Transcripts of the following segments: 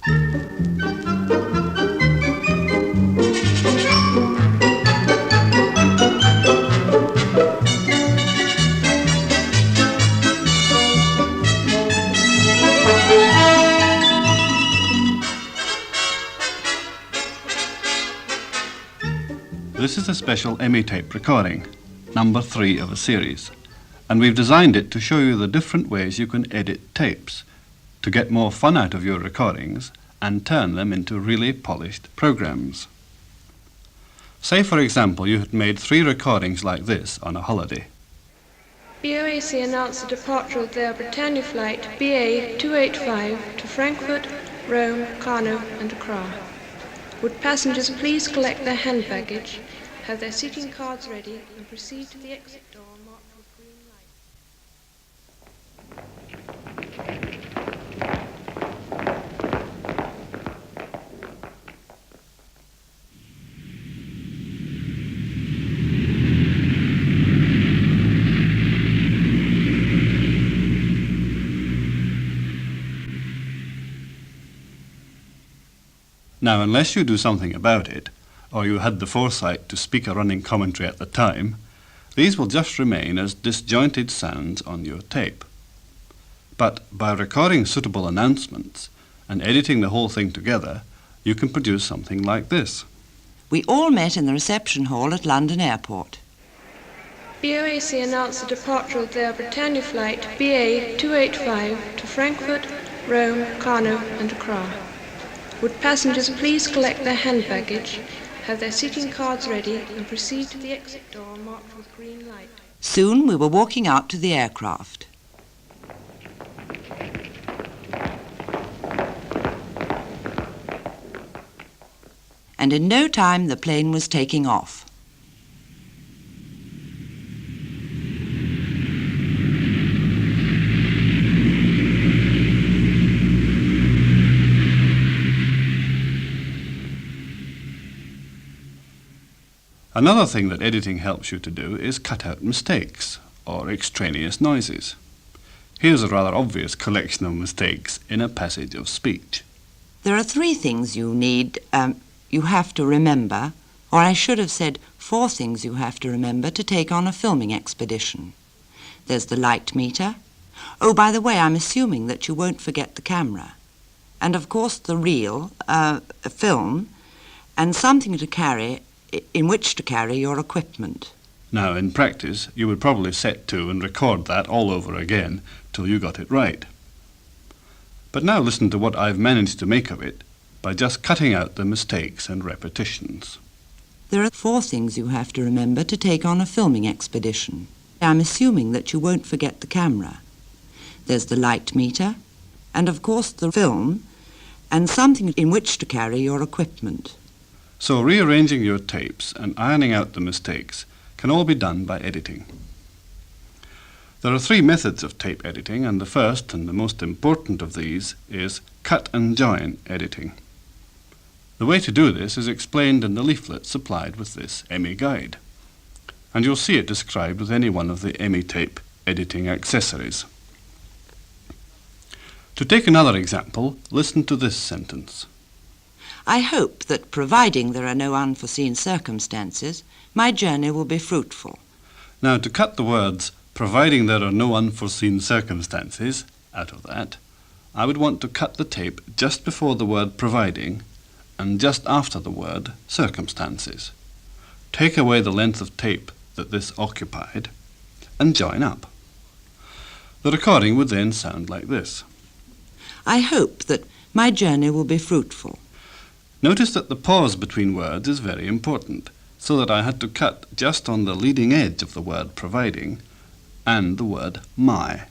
This is a special EMI-tape recording, number 3 of a series, and we've designed it to show you the different ways you can edit tapes to get more fun out of your recordings and turn them into really polished programs. Say, for example, you had made 3 recordings like this on a holiday. BOAC announced the departure of their Britannia flight BA 285 to Frankfurt, Rome, Kano and Accra. Would passengers please collect their hand baggage, have their seating cards ready and proceed to the exit door marked with green light. Now, unless you do something about it, or you had the foresight to speak a running commentary at the time, these will just remain as disjointed sounds on your tape. But by recording suitable announcements and editing the whole thing together, you can produce something like this. We all met in the reception hall at London Airport. BOAC announced the departure of their Britannia flight BA 285 to Frankfurt, Rome, Kano and Accra. Would passengers please collect their hand baggage, have their seating cards ready and proceed to the exit door marked with green light. Soon we were walking out to the aircraft. And in no time the plane was taking off. Another thing that editing helps you to do is cut out mistakes or extraneous noises. Here's a rather obvious collection of mistakes in a passage of speech. There are 3 things you have to remember, or I should have said 4 things you have to remember to take on a filming expedition. There's the light meter. Oh, by the way, I'm assuming that you won't forget the camera. And of course the reel, a film, and something to carry in which to carry your equipment. Now, in practice, you would probably set to and record that all over again till you got it right. But now listen to what I've managed to make of it by just cutting out the mistakes and repetitions. There are 4 things you have to remember to take on a filming expedition. I'm assuming that you won't forget the camera. There's the light meter, and of course the film, and something in which to carry your equipment. So rearranging your tapes and ironing out the mistakes can all be done by editing. There are 3 methods of tape editing, and the first and the most important of these is cut and join editing. The way to do this is explained in the leaflet supplied with this EMI guide, and you'll see it described with any one of the EMI tape editing accessories. To take another example, listen to this sentence. I hope that, providing there are no unforeseen circumstances, my journey will be fruitful. Now, to cut the words, providing there are no unforeseen circumstances, out of that, I would want to cut the tape just before the word providing and just after the word circumstances. Take away the length of tape that this occupied and join up. The recording would then sound like this. I hope that my journey will be fruitful. Notice that the pause between words is very important, so that I had to cut just on the leading edge of the word providing and the word my.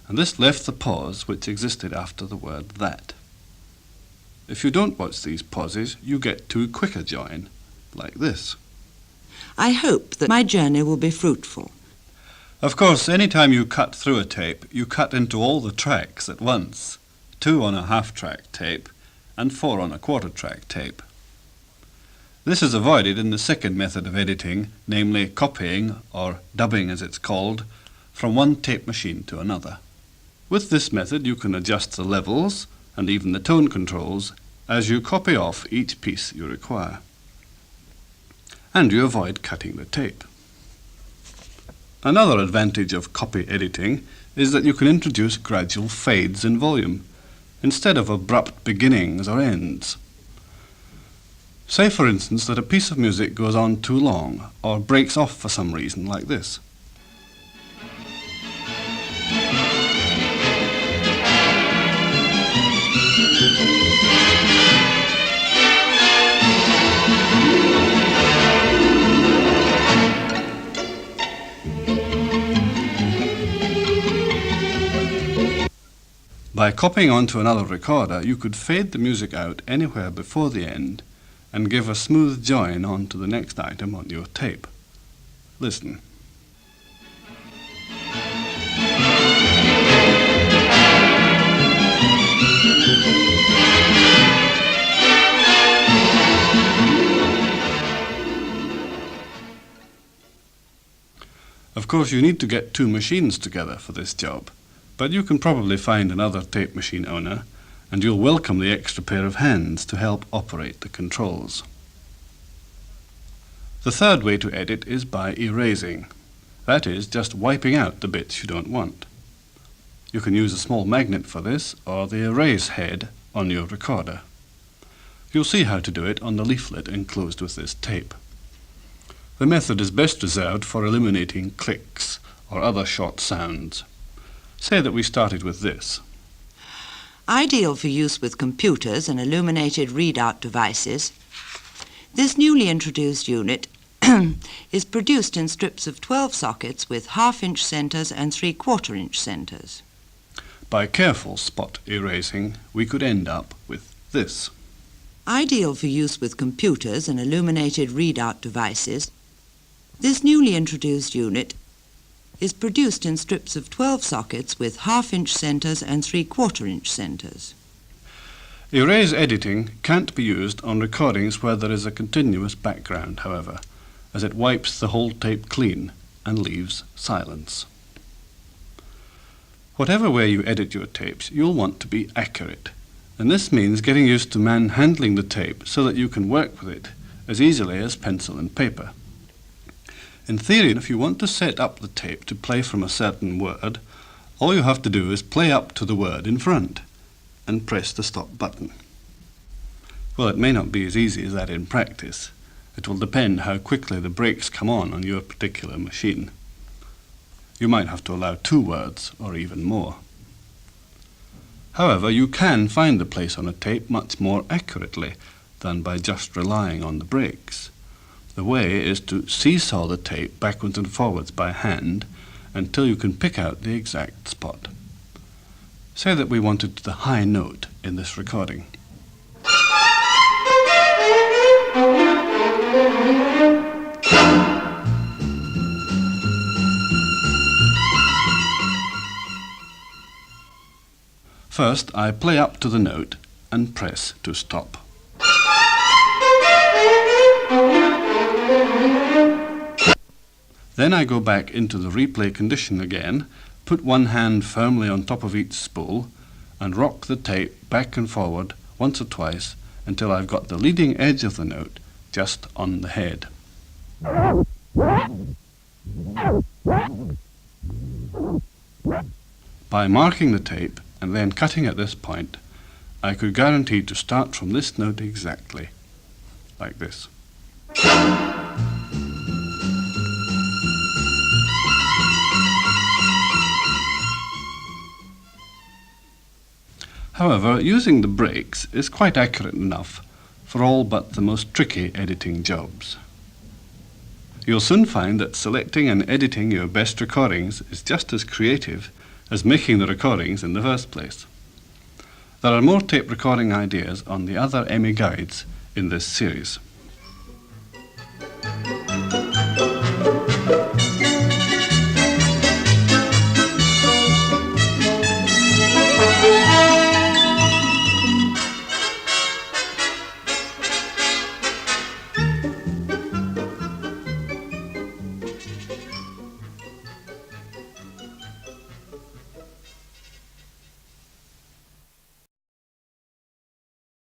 And this left the pause which existed after the word that. If you don't watch these pauses, you get too quick a join, like this. I hope that my journey will be fruitful. Of course, any time you cut through a tape, you cut into all the tracks at once, 2 on a half-track tape and 4 on a quarter-track tape. This is avoided in the second method of editing, namely copying, or dubbing as it's called, from one tape machine to another. With this method you can adjust the levels and even the tone controls as you copy off each piece you require. And you avoid cutting the tape. Another advantage of copy editing is that you can introduce gradual fades in volume, instead of abrupt beginnings or ends. Say, for instance, that a piece of music goes on too long or breaks off for some reason, like this. By copying onto another recorder, you could fade the music out anywhere before the end and give a smooth join on to the next item on your tape. Listen. Of course, you need to get two machines together for this job, but you can probably find another tape machine owner, and you'll welcome the extra pair of hands to help operate the controls. The third way to edit is by erasing. That is, just wiping out the bits you don't want. You can use a small magnet for this, or the erase head on your recorder. You'll see how to do it on the leaflet enclosed with this tape. The method is best reserved for eliminating clicks or other short sounds. Say that we started with this. Ideal for use with computers and illuminated readout devices, this newly introduced unit is produced in strips of 12 sockets with half-inch centres and 3/4-inch centres. By careful spot erasing, we could end up with this. Ideal for use with computers and illuminated readout devices, this newly introduced unit is produced in strips of 12 sockets with half-inch centres and 3/4-inch centres. Erase editing can't be used on recordings where there is a continuous background, however, as it wipes the whole tape clean and leaves silence. Whatever way you edit your tapes, you'll want to be accurate, and this means getting used to manhandling the tape so that you can work with it as easily as pencil and paper. In theory, if you want to set up the tape to play from a certain word, all you have to do is play up to the word in front and press the stop button. Well, it may not be as easy as that in practice. It will depend how quickly the brakes come on your particular machine. You might have to allow 2 words or even more. However, you can find the place on a tape much more accurately than by just relying on the brakes. The way is to seesaw the tape backwards and forwards by hand until you can pick out the exact spot. Say that we wanted the high note in this recording. First, I play up to the note and press to stop. Then I go back into the replay condition again, put one hand firmly on top of each spool, and rock the tape back and forward once or twice until I've got the leading edge of the note just on the head. By marking the tape and then cutting at this point, I could guarantee to start from this note exactly, like this. However, using the brakes is quite accurate enough for all but the most tricky editing jobs. You'll soon find that selecting and editing your best recordings is just as creative as making the recordings in the first place. There are more tape recording ideas on the other EMIGUIDES in this series.